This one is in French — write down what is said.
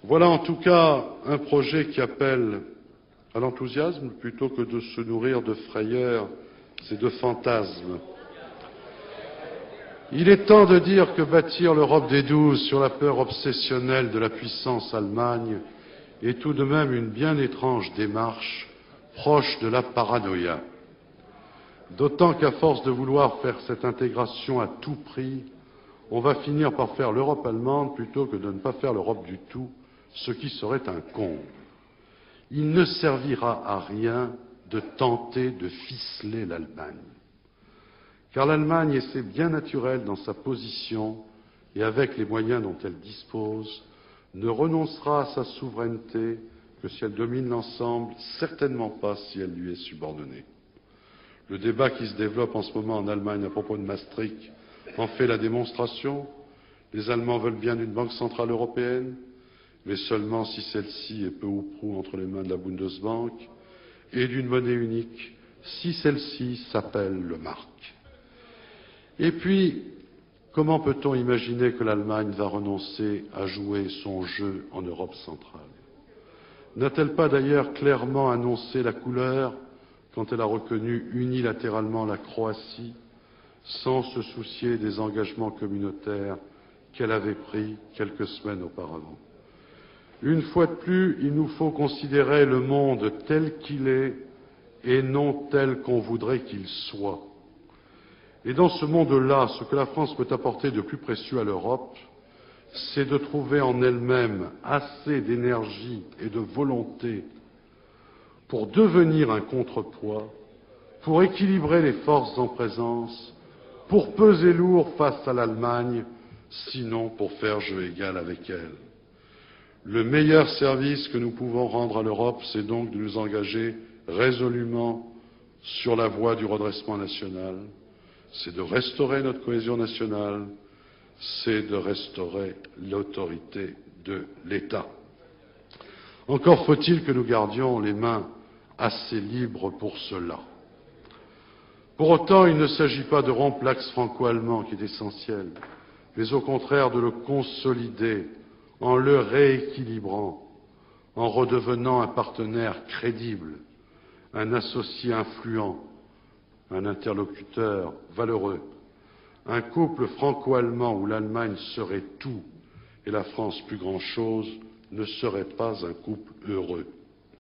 Voilà en tout cas un projet qui appelle à l'enthousiasme plutôt que de se nourrir de frayeurs et de fantasmes. Il est temps de dire que bâtir l'Europe des 12 sur la peur obsessionnelle de la puissance Allemagne est tout de même une bien étrange démarche, proche de la paranoïa. D'autant qu'à force de vouloir faire cette intégration à tout prix, on va finir par faire l'Europe allemande plutôt que de ne pas faire l'Europe du tout, ce qui serait un comble. Il ne servira à rien de tenter de ficeler l'Allemagne. Car l'Allemagne, et c'est bien naturel dans sa position et avec les moyens dont elle dispose, ne renoncera à sa souveraineté que si elle domine l'ensemble, certainement pas si elle lui est subordonnée. Le débat qui se développe en ce moment en Allemagne à propos de Maastricht en fait la démonstration. Les Allemands veulent bien d'une banque centrale européenne, mais seulement si celle-ci est peu ou prou entre les mains de la Bundesbank, et d'une monnaie unique, si celle-ci s'appelle le mark. Et puis, comment peut-on imaginer que l'Allemagne va renoncer à jouer son jeu en Europe centrale? N'a-t-elle pas d'ailleurs clairement annoncé la couleur quand elle a reconnu unilatéralement la Croatie, sans se soucier des engagements communautaires qu'elle avait pris quelques semaines auparavant? Une fois de plus, il nous faut considérer le monde tel qu'il est et non tel qu'on voudrait qu'il soit. Et dans ce monde-là, ce que la France peut apporter de plus précieux à l'Europe, c'est de trouver en elle-même assez d'énergie et de volonté pour devenir un contrepoids, pour équilibrer les forces en présence, pour peser lourd face à l'Allemagne, sinon pour faire jeu égal avec elle. Le meilleur service que nous pouvons rendre à l'Europe, c'est donc de nous engager résolument sur la voie du redressement national, c'est de restaurer notre cohésion nationale, c'est de restaurer l'autorité de l'État. Encore faut-il que nous gardions les mains assez libres pour cela. Pour autant, il ne s'agit pas de rompre l'axe franco-allemand, qui est essentiel, mais au contraire de le consolider en le rééquilibrant, en redevenant un partenaire crédible, un associé influent, un interlocuteur valeureux, un couple franco-allemand où l'Allemagne serait tout et la France plus grand-chose ne serait pas un couple heureux.